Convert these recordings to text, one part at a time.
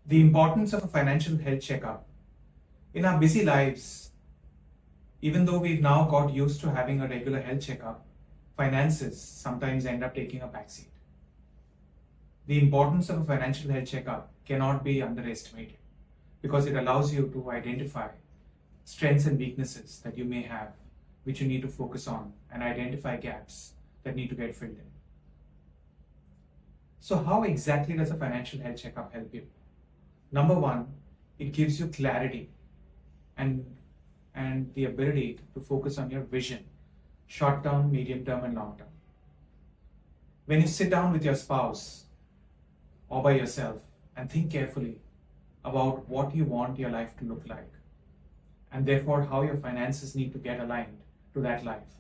The importance of a financial health checkup. In our busy lives, even though we've now got used to having a regular health checkup, finances sometimes end up taking a backseat. The importance of a financial health checkup cannot be underestimated because it allows you to identify strengths and weaknesses that you may have, which you need to focus on, and identify gaps that need to get filled in. So how exactly does a financial health checkup help you? Number one, it gives you clarity and the ability to focus on your vision, short term, medium term, and long term. When you sit down with your spouse or by yourself and think carefully about what you want your life to look like, and therefore how your finances need to get aligned to that life,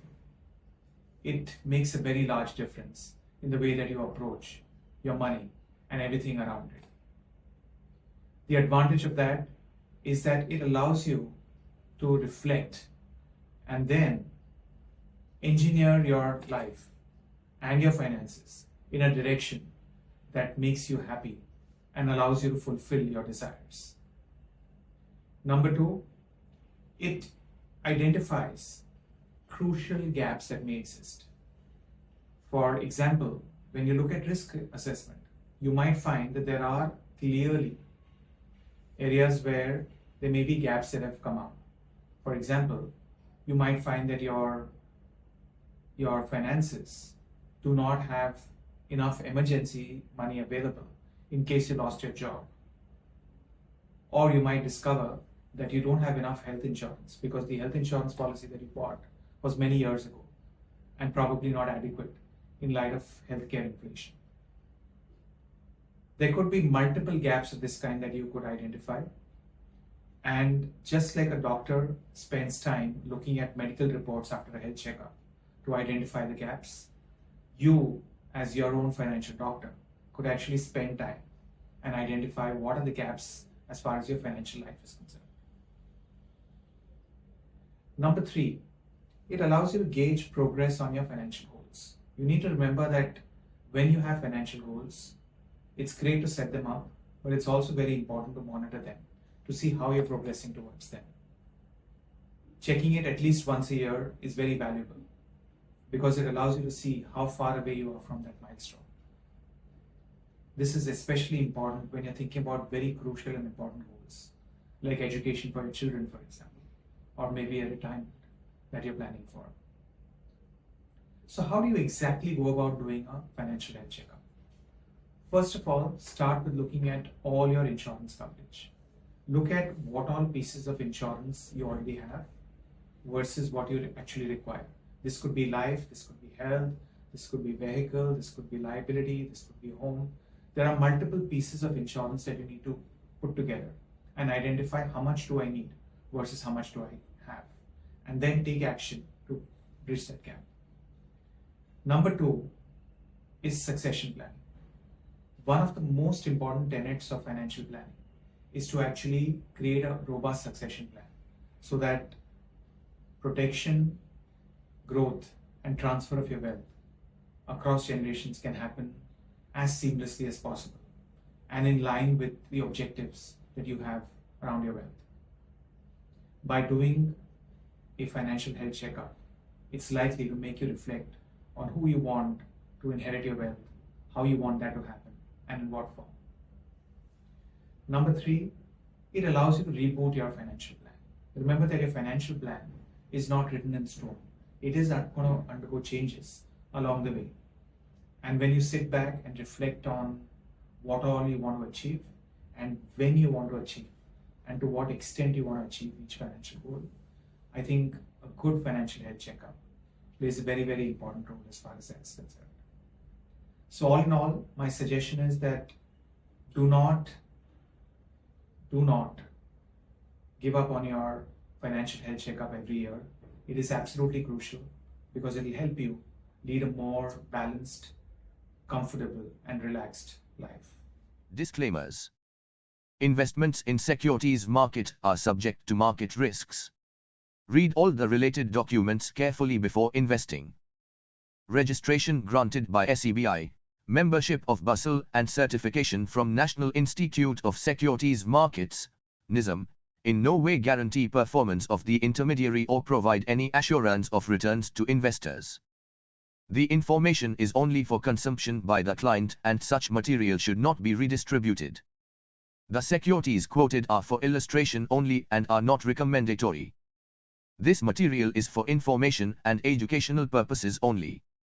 it makes a very large difference in the way that you approach your money and everything around it. The advantage of that is that it allows you to reflect and then engineer your life and your finances in a direction that makes you happy and allows you to fulfill your desires. Number two, it identifies crucial gaps that may exist. For example, when you look at risk assessment, you might find that there are clearly areas where there may be gaps that have come up. For example, you might find that your finances do not have enough emergency money available in case you lost your job. Or you might discover that you don't have enough health insurance because the health insurance policy that you bought was many years ago and probably not adequate in light of healthcare inflation. There could be multiple gaps of this kind that you could identify. And just like a doctor spends time looking at medical reports after a health checkup to identify the gaps, you, as your own financial doctor, could actually spend time and identify what are the gaps as far as your financial life is concerned. Number three, it allows you to gauge progress on your financial goals. You need to remember that when you have financial goals, it's great to set them up, but it's also very important to monitor them to see how you're progressing towards them. Checking it at least once a year is very valuable because it allows you to see how far away you are from that milestone. This is especially important when you're thinking about very crucial and important goals, like education for your children, for example, or maybe a retirement that you're planning for. So how do you exactly go about doing a financial health checkup? First of all, start with looking at all your insurance coverage. Look at what all pieces of insurance you already have versus what you actually require. This could be life, this could be health, this could be vehicle, this could be liability, this could be home. There are multiple pieces of insurance that you need to put together and identify how much do I need versus how much do I have, and then take action to bridge that gap. Number two is succession planning. One of the most important tenets of financial planning is to actually create a robust succession plan so that protection, growth, and transfer of your wealth across generations can happen as seamlessly as possible and in line with the objectives that you have around your wealth. By doing a financial health checkup, it's likely to make you reflect on who you want to inherit your wealth, how you want that to happen, and in what form. Number three, it allows you to reboot your financial plan. Remember that your financial plan is not written in stone. It is going to undergo changes along the way. And when you sit back and reflect on what all you want to achieve and when you want to achieve and to what extent you want to achieve each financial goal, I think a good financial health checkup plays a very, very important role as far as that is concerned. So all in all, my suggestion is that do not give up on your financial health checkup every year. It is absolutely crucial because it will help you lead a more balanced, comfortable, and relaxed life. Disclaimers. Investments in securities market are subject to market risks. Read all the related documents carefully before investing. Registration granted by SEBI, membership of Basel and certification from National Institute of Securities Markets, NISM, in no way guarantee performance of the intermediary or provide any assurance of returns to investors. The information is only for consumption by the client and such material should not be redistributed. The securities quoted are for illustration only and are not recommendatory. This material is for information and educational purposes only.